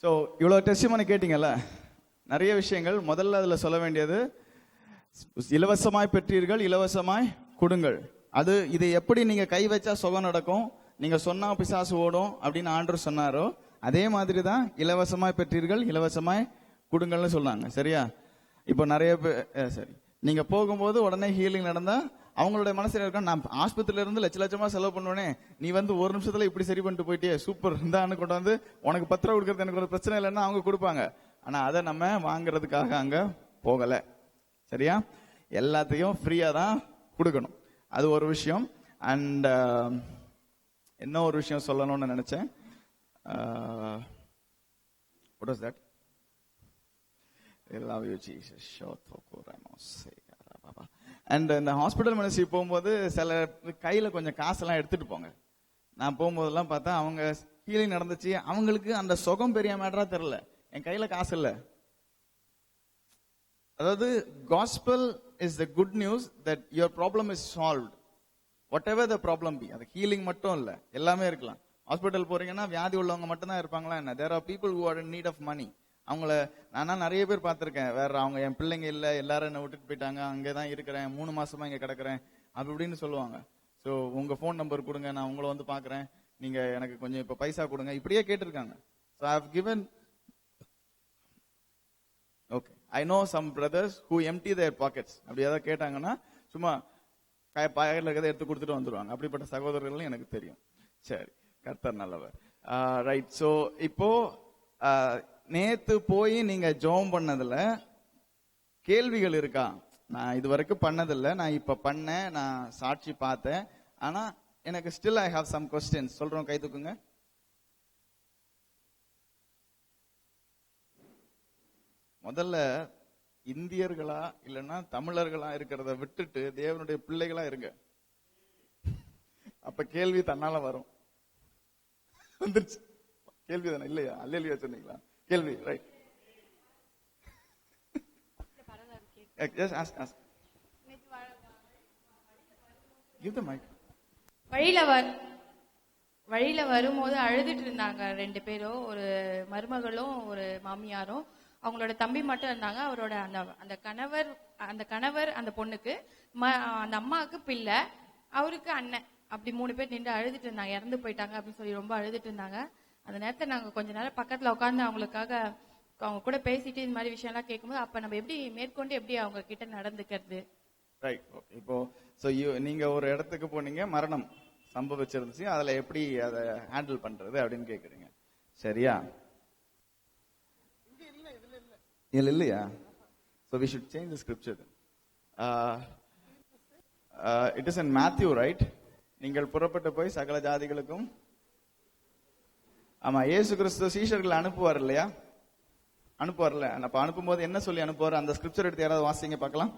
So இவ்வளோ testimony கேட்டீங்கல்ல, நிறைய விஷயங்கள். முதல்ல அதில் சொல்ல வேண்டியது, இலவசமாய் பெற்றீர்கள், இலவசமாய் கொடுங்கள். அது இதை எப்படி நீங்க கை வச்சா சுகம் நடக்கும், நீங்க சொன்னா பிசாசு ஓடும் அப்படின்னு ஆண்டவர் சொன்னாரோ, அதே மாதிரி தான் இலவசமாய் பெற்றீர்கள், இலவசமாய் கொடுங்கள்னு சொன்னாங்க. சரியா? இப்போ நிறைய பேர் சரி, நீங்க போகும்போது உடனே ஹீலிங் நடந்தா அவங்களுடைய மனசுல இருக்க, நான் ஆஸ்பத்திரியில இருந்து லட்ச லட்சமா செலவு பண்ணுவேனே, நீ வந்து ஒரு நிமிஷத்துல இப்படி சரி பண்ணிட்டு போயிட்டே, சூப்பர், இந்தான்னு கொண்டு வந்து உனக்கு 10 ரூபா கொடுக்கறது எனக்கு ஒரு பிரச்சனை இல்லைன்னா அவங்க கொடுப்பாங்க. ஆனா அதை நம்ம வாங்குறதுக்காக அங்க போகல. சரியா? எல்லாத்தையும் ஃப்ரீயா தான் கொடுக்கணும். அது ஒரு விஷயம். அண்ட் என்ன ஒரு விஷயம் சொல்லணும்னு நினைச்சேன். What was that? I love you, Jesus. And இந்த ஹாஸ்பிட்டல் மினிஸ்ட்ரி போகும்போது சில கையில கொஞ்சம் காசெல்லாம் எடுத்துட்டு போங்க. நான் போகும்போதெல்லாம் பார்த்தா அவங்க ஹீலிங் நடந்துச்சு, அவங்களுக்கு அந்த சுகம் பெரிய மேட்டரா தெரியல, என் கையில காசு இல்லை. அதாவது gospel is the good news that your problem is solved, whatever the problem be. அது ஹீலிங் மட்டும் இல்ல, எல்லாமே இருக்கலாம். ஹாஸ்பிட்டல் போறீங்கன்னா வியாதி உள்ளவங்க மட்டும் தான் இருப்பாங்களா என்ன? there are people who are in need of money. அவங்கள நானா நிறைய பேர் பார்த்திருக்கேன். வேற அவங்க, என் பிள்ளைங்க இல்ல, எல்லாரும் என்ன விட்டுட்டு போயிட்டாங்க, அங்கேதான் இருக்கிறேன், 3 மாசமா இங்க கிடக்குறேன் அப்படி இப்படின்னு சொல்லுவாங்க. ஸோ உங்க ஃபோன் நம்பர் கொடுங்க, நான் உங்களை வந்து பாக்குறேன், நீங்க எனக்கு கொஞ்சம் இப்ப பைசா கொடுங்க, இப்படியே கேட்டிருக்காங்க. So I have given. Okay, I know some brothers who empty their pockets. அப்படி ஏதாவது கேட்டாங்கன்னா சும்மா பாக்கெட்ல இருக்கிறத எடுத்து கொடுத்துட்டு வந்துருவாங்க. அப்படிப்பட்ட சகோதரர்கள் எனக்கு தெரியும். சரி, கர்த்தர் நல்லவர். ரைட். ஸோ இப்போ நேத்து போய் நீங்க ஜெபம் பண்ணதுல கேள்விகள் இருக்கா? நான் இது வரைக்கும் பண்ணதில்லை, நான் இப்ப பண்ணேன், நான் சாட்சி பார்த்தேன், ஆனா எனக்கு still I have some questions. சொல்றோம், கை தூக்குங்க. முதல்ல இந்தியர்களா இல்லைன்னா தமிழர்களா இருக்கிறத விட்டுட்டு தேவனுடைய பிள்ளைகளா இருங்க. அப்ப கேள்வி தன்னால வரும். வந்துருச்சு கேள்வி தானே? இல்லையா? அல்லேலூயா சொன்னீங்களா? கேள்வி, right. Yes, ask. Give the mic. வழியில வரும்போது அழுதுட்டு இருந்தாங்க 2 பேரும், ஒரு மருமகளும் ஒரு மாமியாரும். அவங்களோட தம்பி மட்டும் இருந்தாங்க. அவரோட அந்த கணவர் அந்த பொண்ணுக்கு, அந்த அம்மாவுக்கு பிள்ளை, அவருக்கு அண்ணன், அப்படி 3 பேர் நின்று அழுதுட்டு இருந்தாங்க. இறந்து போயிட்டாங்க அப்படின்னு சொல்லி ரொம்ப அழுதுட்டு இருந்தாங்க. அந்த நேரத்தில் நாங்க கொஞ்ச நேரம் பக்கத்துல உட்காந்து அவங்களுக்காக அவங்க கூட பேசிட்டு இந்த மாதிரி விஷயம் எல்லாம் கேட்கும்போது, அப்ப நம்ம எப்படி மேற்கொண்டு எப்படி அவங்க கிட்ட நடந்துக்கிறது? ரைட். இப்போ நீங்க ஒரு இடத்துக்கு போனீங்க, மரணம் சம்பவிச்சிருந்துச்சு, அதுல எப்படி அதை ஹேண்டில் பண்றது அப்படின்னு கேக்குறீங்க. சரியா? இல்ல இல்லையா? So we should change the scripture. It is in Matthew, right? நீங்கள் புறப்பட்டு போய் சகல ஜாதிகளுக்கும். ஆமா, இயேசு கிறிஸ்து சீஷர்களை அனுப்புவார் இல்லையா? அனுப்புவார்ல. அப்ப அனுப்பும்போது என்ன சொல்லி அனுப்புவார்? அந்த ஸ்கிரிப்சர் எடுத்து யாராவது வாசிங்க பார்க்கலாம்.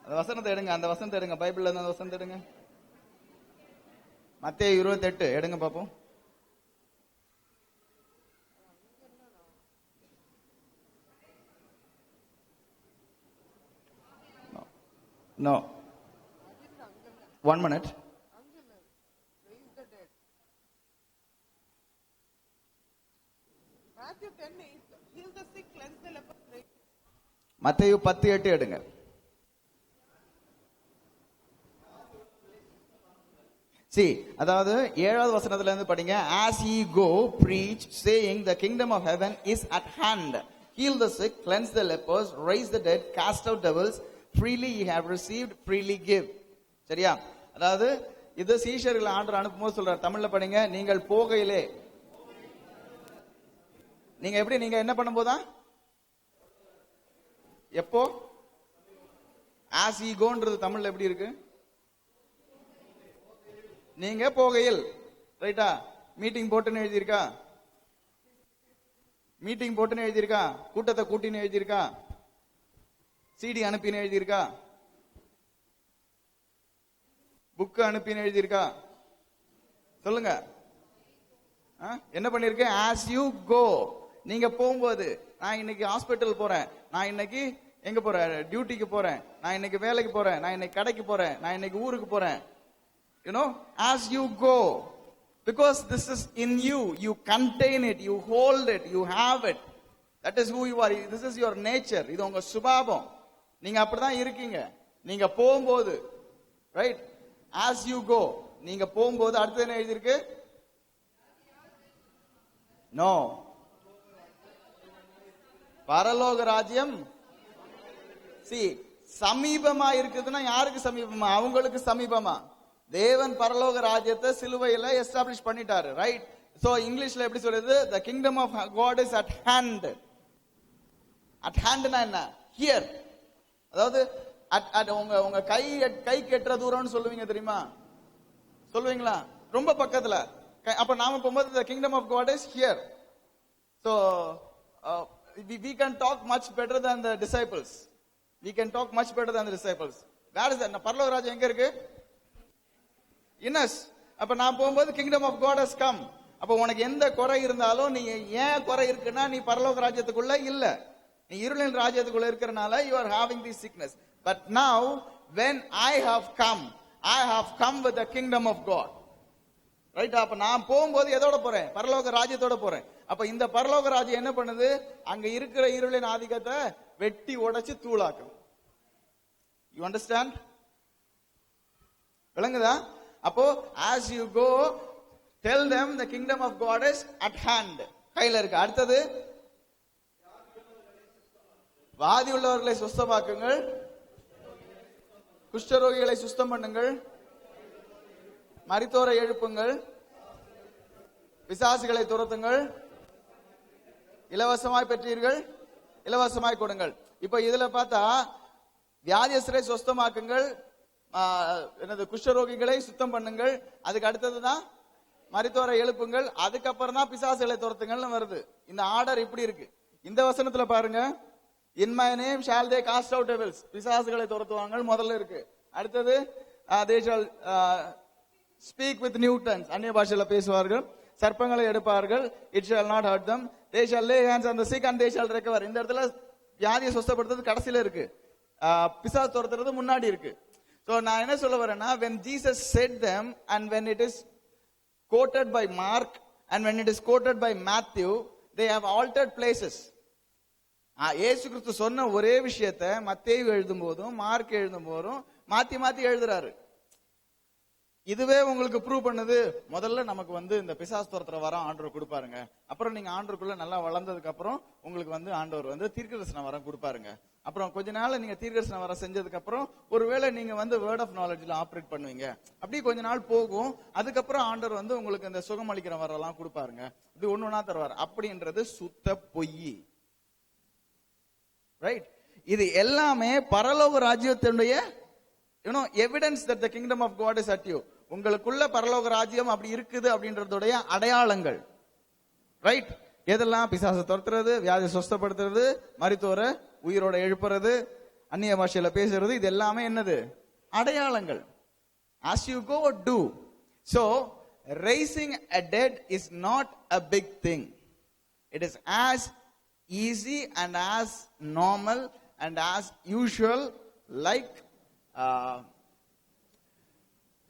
அந்த வசனத்தை எடுங்க, அந்த வசனத்தை எடுங்க, பைபிள்ல இருந்து அந்த வசனத்தை எடுங்க. மத்தேயு 28 எடுங்க பாப்போம். No. 1 minute. மத்தேயு 10:8 எடுங்க. See, அதாவது 7வது வசனத்துல இருந்து படிங்க. As ye go, preach, saying the kingdom of heaven is at hand. Heal the sick, cleanse the lepers, raise the dead, cast out devils. Freely ye have received, freely give. சரியா? அதாவது இது சீஷர்களை ஆண்டவர் அனுப்பும்போது சொல்றார். தமிழ்ல படிங்க. நீங்கள் போகையிலே, நீங்க எப்படி, நீங்க என்ன பண்ணும்போதா? எப்போ? as ye goன்றது தமிழ்ல எப்படி இருக்கு? நீங்க போகையில். ரைட்டா? மீட்டிங் போட்டுன்னு எழுதியிருக்கா? மீட்டிங் போட்டுன்னு எழுதியிருக்கா? கூட்டத்தை கூட்டின்னு எழுதியிருக்கா? சிடி அனுப்பின்னு எழுதியிருக்கா? புக் அனுப்பின்னு எழுதியிருக்கா? சொல்லுங்க. என்ன பண்ணிருக்கேன்? as you go. நீங்க போகும்போது, நான் இன்னைக்கு ஹாஸ்பிட்டல் போறேன், நான் இன்னைக்கு எங்க போறேன்? டியூட்டிக்கு போறேன், நான் இன்னைக்கு வேலைக்கு போறேன், நான் இன்னைக்கு கடைக்கு போறேன், நான் இன்னைக்கு ஊருக்கு போறேன். As you go, because this is in you, you contain it, you hold it, you have it. That is who you are. This is your nature. இது உங்க சுபாவம். நீங்க அப்படிதான் இருக்கீங்க. நீங்க போகும்போது, right? As you go, நீங்க போகும்போது அடுத்து என்ன எழுதிருக்கு? No. பரலோக ராஜ்யம் சமீபமா இருக்குதுன்னா யாருக்கு சமீபமா? அவங்களுக்கு சமீபமா. தேவன் பரலோக ராஜ்யத்தை சிலுவையில எஸ்டாப்ளிஷ் பண்ணிட்டாரு, ரைட்? சோ இங்கிலீஷ்ல எப்படி சொல்றது? The kingdom of God is at hand. At handனா என்ன? Here. அதாவது உங்க கை கெட்டுற தூரம்னு சொல்லுவீங்க தெரியுமா? சொல்லுவீங்களா? ரொம்ப பக்கத்துல. அப்ப நாம போகும்போது the kingdom of God is here. So we can talk much better than the disciples. We can talk much better than the disciples. Where is that? பரலோக ராஜ்யம் எங்க இருக்கு? In us. அப்ப நான் போகும்போது kingdom of God has come. அப்ப உனக்கு எந்த குறை இருந்தாலும், நீ ஏன் குறை இருக்குன்னா நீ பரலோக ராஜ்யத்துக்குள்ள இல்ல, நீ இருளின் ராஜ்யத்துக்குள்ள இருக்கிறனால you are having this sickness. But now when I have come with the kingdom of God. Right? அப்ப நான் போகும்போது எதோட போறேன்? பரலோக ராஜ்யத்தோட போறேன். அப்ப இந்த பரலோக ராஜ்யம் என்ன பண்ணுது? அங்க இருக்கிற இருளின் ஆதிக்கத்தை வெட்டி உடைச்சு தூளாக்கும். You understand? விளங்குதா? அப்போ as you go, tell them the kingdom of God is at hand. கையில இருக்கு. அடுத்தது, வாதி உள்ளவர்களை சுத்தமாக்குங்கள், குஷ்டரோகிகளை சுத்தம் பண்ணுங்கள், மரித்தோரை எழுப்புங்கள், பிசாசுகளை துரத்துங்கள், இலவசமாய் பெற்றீர்கள், இலவசமாய் கொடுங்கள். இப்ப இதுல பார்த்தா வியாதியஸ்தரை சுத்தமாக்குங்கள், குஷ்டரோகிகளை சுத்தம் பண்ணுங்கள், அதுக்கு அடுத்ததுதான் மரித்தோரை எழுப்புங்கள், அதுக்கப்புறம் தான் பிசாசுகளை துரத்துங்கள்னு வருது. இந்த ஆர்டர் இப்படி இருக்கு. இந்த வசனத்துல பாருங்க, in my name shall they cast out devils, பிசாசுகளை துரத்துவாங்க முதல்ல இருக்கு. அடுத்தது they shall speak with new tongues, அந்நிய பாஷையில பேசுவார்கள், சர்ப்பங்களை எடுப்பார்கள், it shall not hurt them, they shall lay hands on the sick and they shall recover. இந்த இடத்துல வியாதியை சுத்தப்படுத்துறது கடைசியில இருக்கு, பிசாசு துரத்துறது முன்னாடி இருக்கு. சோ நான் என்ன சொல்ல வரேன்னா, when Jesus said them and when it is quoted by Mark and when it is quoted by Matthew, they have altered places. இயேசு கிறிஸ்து சொன்ன ஒரே விஷயத்தை மத்தேயு எழுதும் போதும் மார்க் எழுதும் போதும் மாத்தி மாத்தி எழுதுறாரு. இதுவே உங்களுக்கு ப்ரூவ் பண்ணுது, முதல்ல நமக்கு இந்த பிசாசு துரத்துற வரம் ஆண்டவர் கொடுப்பாருங்க. அப்புறம் நீங்க ஆண்டவருக்குள்ள நல்லா வளர்ந்ததுக்கு அப்புறம் உங்களுக்கு ஆண்டவர் தீர்க்கதரிசன வரம் கொடுப்பாருங்க. அப்புறம் கொஞ்ச நாள் நீங்க தீர்க்கதரிசன வரம் செஞ்சதுக்கு அப்புறம் ஒருவேளை நீங்க வேர்ட் ஆஃப் நாலேஜ்ல ஆப்ரேட் பண்ணுவீங்க. அப்படி கொஞ்ச நாள் போகும். அதுக்கப்புறம் ஆண்டவர் உங்களுக்கு இந்த சுகம் அளிக்கிற வரம் எல்லாம் கொடுப்பாருங்க. இது ஒண்ணுனா தருவார். அப்படின்றது சுத்த பொய், ரைட்? இது எல்லாமே பரலோக ராஜ்யத்தினுடைய evidence that the kingdom of God is at you. உங்களுக்குள்ள பரலோக ராஜ்யம் அப்படி இருக்குது அப்படின்றதுடைய அடையாளங்கள், ரைட்? எதெல்லாம்? பிசாசை துரத்துறது, வியாதியை சுஸ்தப்படுத்துறது, மரித்தோரை உயிரோட எழுப்புறது, அந்நிய பாஷையில பேசுறது, இது எல்லாமே என்னது? அடையாளங்கள். as you go, do. So raising a dead is not a big thing. It is as easy and as normal and as usual like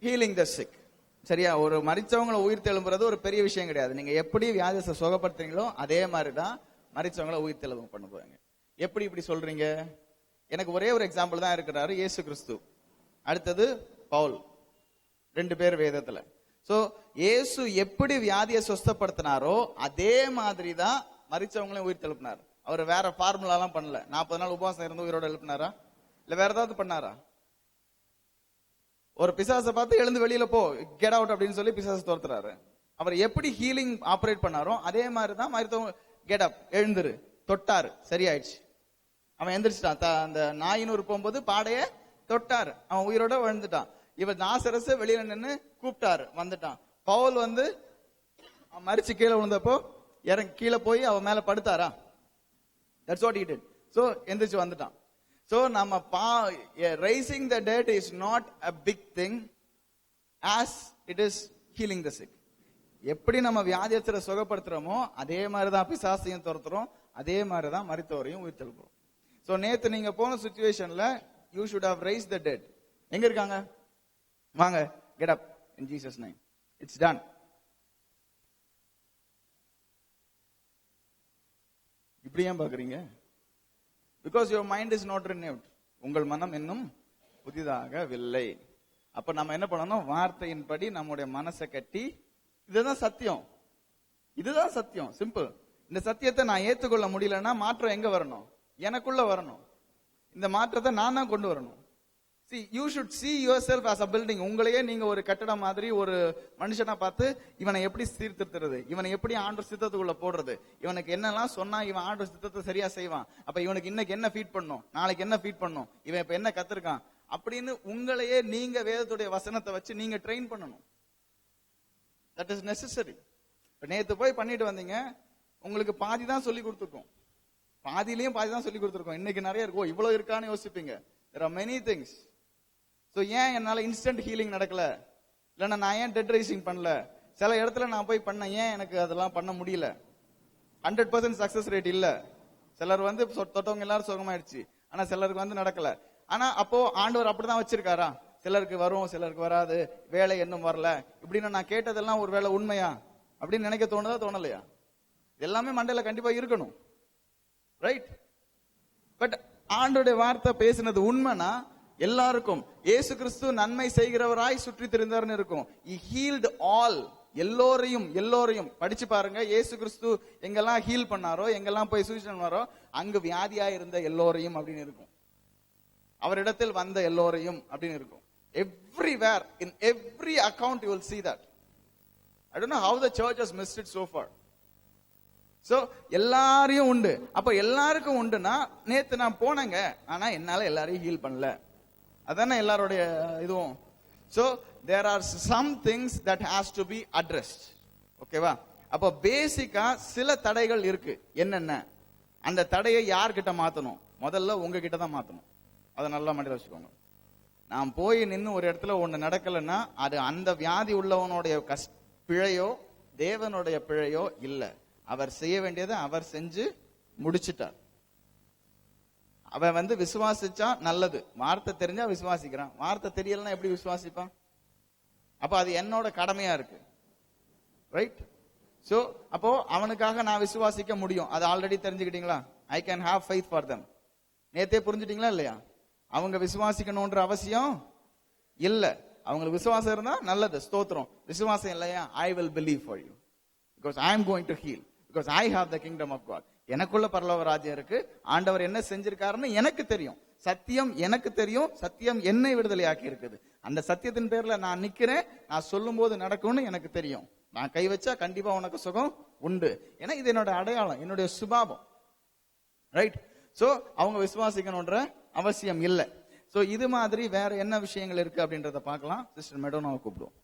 healing the sick. சரியா? ஒரு மரிச்சவங்களை உயிர் தெழும்புறது ஒரு பெரிய விஷயம் கிடையாது. நீங்க எப்படி வியாதியை சுகப்படுத்துறீங்களோ அதே மாதிரிதான் மரிச்சவங்களை உயிர் தெழும்பு பண்ண போறீங்க. எப்படி இப்படி சொல்றீங்க? எனக்கு ஒரே ஒரு எக்ஸாம்பிள் தான் இருக்கிறாரு, இயேசு கிறிஸ்து. அடுத்தது பவுல், 2 பேர் வேதத்துல. சோ இயேசு எப்படி வியாதியை சுஸ்தப்படுத்தினாரோ அதே மாதிரி தான் மரிச்சவங்களையும் உயிர் தெழுப்பினார். அவர் வேற ஃபார்முலா எல்லாம் பண்ணல. 40 நாள் உபவாசம் இருந்து உயிரோட எழுப்பினாரா? இல்ல வேற ஏதாவது பண்ணாரா? ஒரு பிசாசை பார்த்து எழுந்து வெளியில போ, கெட் அவுட் அப்படின்னு சொல்லி பிசாசு துரத்துறாரு. அவர் எப்படி ஹீலிங் ஆபரேட் பண்ணாரோ அதே மாதிரிதான் மரித்தவங்க கெட் அப், எழுந்துரு, தொட்டாரு, சரியாயிடுச்சு. அவன் எந்திரிச்சிட்டான். அந்த நாயினூர் போகும்போது பாடைய தொட்டாரு, அவன் உயிரோட விழுந்துட்டான். இவர் நாசரசு வெளியில நின்று கூப்பிட்டாரு, வந்துட்டான். பவுல் மரிச்சு கீழே விழுந்தப்போ இறங்கி கீழே போய் அவன் மேல படுத்தாரா? That's what he did. So எந்திரிச்சு வந்துட்டான். So நம்ம raising the dead is not a big thing as it is healing the sick. எப்படி நம்ம வியாதியஸ்தரை சுகப்படுத்துறோமோ அதே மாதிரிதான் பிசாசையும் துரத்துறோம், அதே மாதிரிதான் மரித்தோரையும் உயிர் தெழுப்புறோம். சோ நேத்து நீங்க போன சிச்சுவேஷன்ல you should have raise the dead. எங்க இருக்காங்க? வாங்க, get up in Jesus name. It's done. இப்படி ஏன் பாக்குறீங்க? Because your mind is not renewed. உங்கள் மனம் இன்னும் புதிதாகவில்லை. அப்ப நம்ம என்ன பண்ணணும்? வார்த்தையின்படி நம்முடைய மனசை கட்டி, இதுதான் சத்தியம், இதுதான் சத்தியம், சிம்பிள். இந்த சத்தியத்தை நான் ஏத்துக்கொள்ள முடியலன்னா மாற்றம் எங்க வரணும்? எனக்குள்ள வரணும். இந்த மாற்றத்தை நான் தான் கொண்டு வரணும். See, you should see yourself as a building. உங்களையே நீங்க ஒரு கட்டடம் மாதிரி ஒரு மனுஷனா பார்த்து இவனை எப்படி சீர்திருத்துறது, இவனை எப்படி ஆண்டவர் சித்தத்துக்குள்ள போடுறது, இவனுக்கு என்னெல்லாம் சொன்னா இவன் ஆண்டவர் சித்தத்தை சரியா செய்வான், அப்ப இவனுக்கு இன்னைக்கு என்ன ஃபீட் பண்ணும், நாளைக்கு என்ன ஃபீட் பண்ணும், இவன் இப்ப என்ன கத்திருக்கான் அப்படின்னு உங்களையே நீங்க வேதத்துடைய வசனத்தை வச்சு நீங்க ட்ரெயின் பண்ணணும். That is necessary. நேத்து போய் பண்ணிட்டு வந்தீங்க, உங்களுக்கு பாதி தான் சொல்லி கொடுத்துருக்கோம், பாதியிலையும் பாதி தான் சொல்லி கொடுத்துருக்கோம். இன்னைக்கு நிறைய இருக்கும், இவ்வளவு இருக்கான்னு யோசிப்பீங்க. there are many things. So ஏன் என்னால இன்ஸ்டன்ட் ஹீலிங் நடக்கல, இல்லைன்னா நான் ஏன் டெட் ரைசிங் பண்ணல, சில இடத்துல நான் போய் பண்ண ஏன் எனக்கு அதெல்லாம் பண்ண முடியல, 100% சக்சஸ் ரேட் இல்ல. சிலர் வந்து தொட்டவங்க எல்லாரும் சுகமாயிடுச்சு, ஆனா சிலருக்கு வந்து நடக்கல. ஆனா அப்போ ஆண்டவர் அப்படிதான் வச்சிருக்காரா? சிலருக்கு வரும், சிலருக்கு வராது, வேலை இன்னும் வரல இப்படின்னு நான் கேட்டதெல்லாம் ஒரு வேலை உண்மையா அப்படின்னு நினைக்க தோணுதா தோணலையா? எல்லாமே மண்டையில கண்டிப்பா இருக்கணும், ரைட்? பட் ஆண்டோடைய வார்த்தை பேசினது உண்மைனா எல்லாருக்கும் இயேசு கிறிஸ்து நன்மை செய்கிறவராய் சுற்றி திரிந்தார்னு இருக்கும். He healed all. எல்லோரையும் படிச்சு பாருங்க. இயேசு கிறிஸ்து எங்கெல்லாம் ஹீல் பண்ணாரோ, எங்கெல்லாம் போய் சுவிசேஷம் பண்ணாரோ, அங்கு வியாதியா இருந்த எல்லோரையும் அப்படின்னு இருக்கும். அவரிடத்தில் வந்த எல்லோரையும் அப்படின்னு இருக்கும். Everywhere, in every account you will see that. I don't know how the church has missed it so far. So எல்லாரையும் உண்டு. அப்ப எல்லாருக்கும் உண்டுனா நேத்து நான் போனேங்க, ஆனா என்னால எல்லாரையும் ஹீல் பண்ணல, அதானே எல்லாருடைய இதுவும். So there are some things that has to be addressed. ஓகேவா? அப்ப பேசிக்கா சில தடைகள் இருக்கு. என்னென்ன? அந்த தடையை யார்கிட்ட மாத்தணும்? முதல்ல உங்ககிட்ட தான் மாத்தணும். அதை நல்லா மனதில் வச்சுக்கோங்க. நான் போய் நின்று ஒரு இடத்துல ஒண்ணு நடக்கலன்னா அது அந்த வியாதி உள்ளவனுடைய பிழையோ தேவனுடைய பிழையோ இல்ல. அவர் செய்ய வேண்டியதை அவர் செஞ்சு முடிச்சிட்டார். அவன் வந்து விசுவாசிச்சா நல்லது. வார்த்தை தெரிஞ்சா விசுவாசிக்கிறான், வார்த்தை தெரியலன்னா எப்படி விசுவாசிப்பான்? அப்ப அது என்னோட கடமையா இருக்கு, ரைட்? சோ அப்போ அவனுக்காக நான் விசுவாசிக்க முடியும். அது ஆல்ரெடி தெரிஞ்சுக்கிட்டீங்களா? I can have faith for them. நேத்தே புரிஞ்சுட்டீங்களா இல்லையா? அவங்க விசுவாசிக்கணும்ன்ற அவசியம் இல்ல. அவங்களுக்கு விசுவாசம் இருந்தா நல்லது, ஸ்தோத்திரம். விசுவாசம் இல்லையா? I will believe for you because I am going to heal, because I have the kingdom of God. எனக்குள்ள பரலோக ராஜ்யம் இருக்கு. ஆண்டவர் என்ன செஞ்சிருக்காருன்னு எனக்கு தெரியும். சத்தியம் எனக்கு தெரியும். சத்தியம் என்னை விடுதலையாக்கி இருக்குது. அந்த சத்தியத்தின் பேர்ல நான் நிக்கிறேன். நான் சொல்லும் போது நடக்கும்னு எனக்கு தெரியும். நான் கை வச்சா கண்டிப்பா உனக்கு சுகம் உண்டு. ஏன்னா இது என்னோட அடையாளம், என்னுடைய சுபாவம், ரைட்? சோ அவங்க விசுவாசிக்கணும்ன்ற அவசியம் இல்லை. சோ இது மாதிரி வேற என்ன விஷயங்கள் இருக்கு அப்படின்றத பார்க்கலாம். சிஸ்டர் மெடோனாவை கூப்பிடுவோம்.